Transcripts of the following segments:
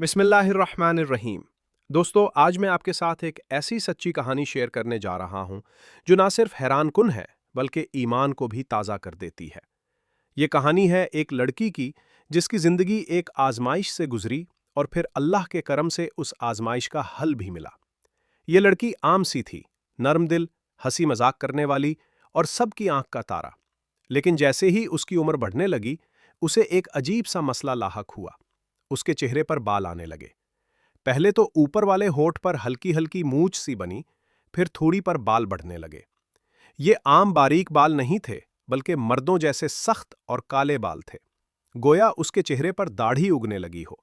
बिस्मिल्लाहिर्रहमानिर्रहीम। दोस्तों, आज मैं आपके साथ एक ऐसी सच्ची कहानी शेयर करने जा रहा हूं जो ना सिर्फ हैरानकुन है बल्कि ईमान को भी ताज़ा कर देती है। ये कहानी है एक लड़की की जिसकी ज़िंदगी एक आजमाइश से गुजरी और फिर अल्लाह के करम से उस आजमाइश का हल भी मिला। ये लड़की आम सी थी, नरम दिल, हंसी मजाक करने वाली और सबकी आंख का तारा। लेकिन जैसे ही उसकी उम्र बढ़ने लगी, उसे एक अजीब सा मसला लाहक हुआ। उसके चेहरे पर बाल आने लगे। पहले तो ऊपर वाले होठ पर हल्की हल्की मूंछ सी बनी, फिर थोड़ी पर बाल बढ़ने लगे। ये आम बारीक बाल नहीं थे, बल्कि मर्दों जैसे सख्त और काले बाल थे। गोया उसके चेहरे पर दाढ़ी उगने लगी हो।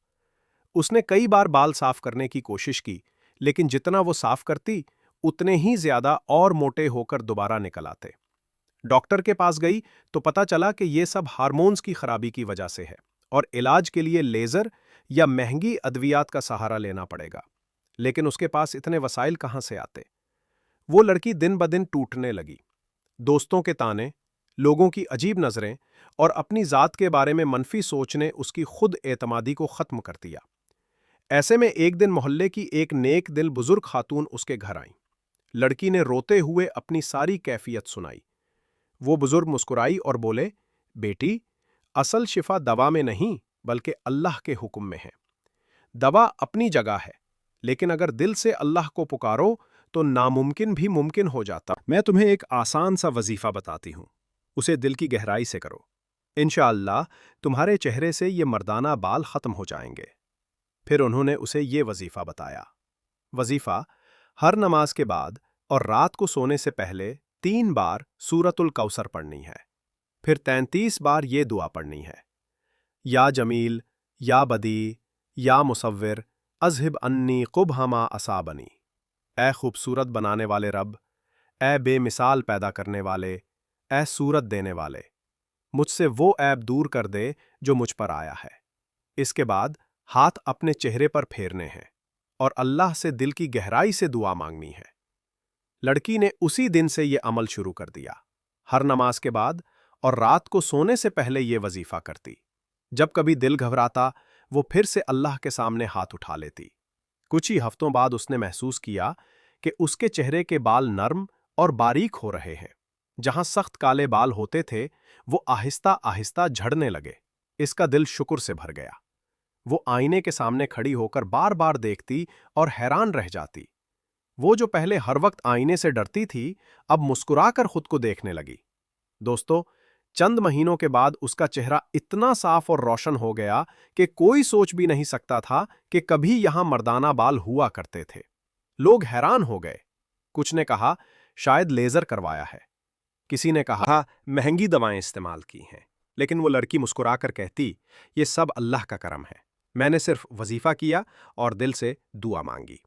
उसने कई बार बाल साफ करने की कोशिश की, लेकिन जितना वो साफ करती, उतने ही ज्यादा और मोटे होकर दोबारा निकल आते। डॉक्टर के पास गई तो पता चला कि ये सब हार्मोन्स की खराबी की वजह से है और इलाज के लिए लेजर या महंगी अद्वियात का सहारा लेना पड़ेगा। लेकिन उसके पास इतने वसाइल कहां से आते? वो लड़की दिन ब दिन टूटने लगी। दोस्तों के ताने, लोगों की अजीब नजरें और अपनी जात के बारे में मनफी सोच ने उसकी खुद एतमादी को खत्म कर दिया। ऐसे में एक दिन मोहल्ले की एक नेक दिल बुजुर्ग खातून उसके घर आई। लड़की ने रोते हुए अपनी सारी कैफियत सुनाई। वो बुजुर्ग मुस्कुराई और बोले, बेटी, असल शिफा दवा में नहीं बल्कि अल्लाह के हुक्म में है। दवा अपनी जगह है, लेकिन अगर दिल से अल्लाह को पुकारो तो नामुमकिन भी मुमकिन हो जाता। मैं तुम्हें एक आसान सा वजीफा बताती हूं, उसे दिल की गहराई से करो। इंशाअल्लाह तुम्हारे चेहरे से ये मर्दाना बाल खत्म हो जाएंगे। फिर उन्होंने उसे ये वजीफा बताया। वजीफा, हर नमाज के बाद और रात को सोने से पहले 3 बार सूरतुल कौसर पढ़नी है। फिर 33 बार ये दुआ पढ़नी है, या जमील, या बदी, या मुसव्विर, अज़हिब अन्नी कुबहमा असाबनी। ए खूबसूरत बनाने वाले रब, ए बेमिसाल पैदा करने वाले, ए सूरत देने वाले, मुझसे वो ऐब दूर कर दे जो मुझ पर आया है। इसके बाद हाथ अपने चेहरे पर फेरने हैं और अल्लाह से दिल की गहराई से दुआ मांगनी है। लड़की ने उसी दिन से ये अमल शुरू कर दिया। हर नमाज के बाद और रात को सोने से पहले ये वजीफा करती। जब कभी दिल घबराता, वो फिर से अल्लाह के सामने हाथ उठा लेती। कुछ ही हफ्तों बाद उसने महसूस किया कि उसके चेहरे के बाल नर्म और बारीक हो रहे हैं। जहां सख्त काले बाल होते थे, वो आहिस्ता आहिस्ता झड़ने लगे। इसका दिल शुक्र से भर गया। वो आईने के सामने खड़ी होकर बार बार देखती और हैरान रह जाती। वो जो पहले हर वक्त आईने से डरती थी, अब मुस्कुराकर खुद को देखने लगी। दोस्तों, चंद महीनों के बाद उसका चेहरा इतना साफ और रोशन हो गया कि कोई सोच भी नहीं सकता था कि कभी यहां मर्दाना बाल हुआ करते थे। लोग हैरान हो गए। कुछ ने कहा शायद लेजर करवाया है, किसी ने कहा महंगी दवाएं इस्तेमाल की हैं। लेकिन वो लड़की मुस्कुराकर कहती, ये सब अल्लाह का करम है, मैंने सिर्फ वजीफा किया और दिल से दुआ मांगी।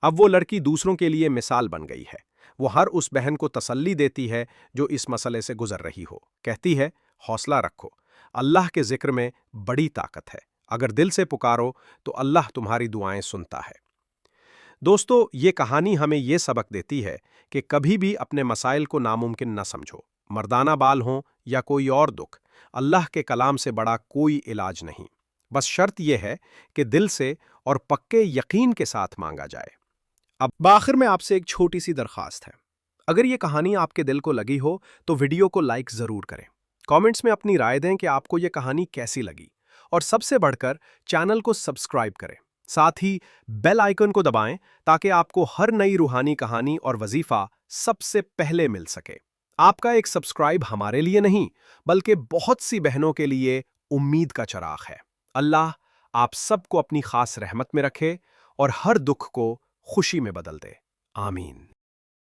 अब वो लड़की दूसरों के लिए मिसाल बन गई है। वो हर उस बहन को तसल्ली देती है जो इस मसले से गुजर रही हो। कहती है, हौसला रखो, अल्लाह के जिक्र में बड़ी ताकत है। अगर दिल से पुकारो तो अल्लाह तुम्हारी दुआएं सुनता है। दोस्तों, ये कहानी हमें ये सबक देती है कि कभी भी अपने मसाइल को नामुमकिन न समझो। मर्दाना बाल हों या कोई और दुख, अल्लाह के कलाम से बड़ा कोई इलाज नहीं। बस शर्त यह है कि दिल से और पक्के यकीन के साथ मांगा जाए। अब आखिर में आपसे एक छोटी सी दरखास्त है। अगर ये कहानी आपके दिल को लगी हो तो वीडियो को लाइक जरूर करें। कमेंट्स में अपनी राय दें कि आपको ये कहानी कैसी लगी, और सबसे बढ़कर चैनल को सब्सक्राइब करें। साथ ही बेल आइकन को दबाएं ताकि आपको हर नई रूहानी कहानी और वजीफा सबसे पहले मिल सके। आपका एक सब्सक्राइब हमारे लिए नहीं बल्कि बहुत सी बहनों के लिए उम्मीद का चराग है। अल्लाह आप सबको अपनी खास रहमत में रखे और हर दुख को खुशी में बदल दे। आमीन।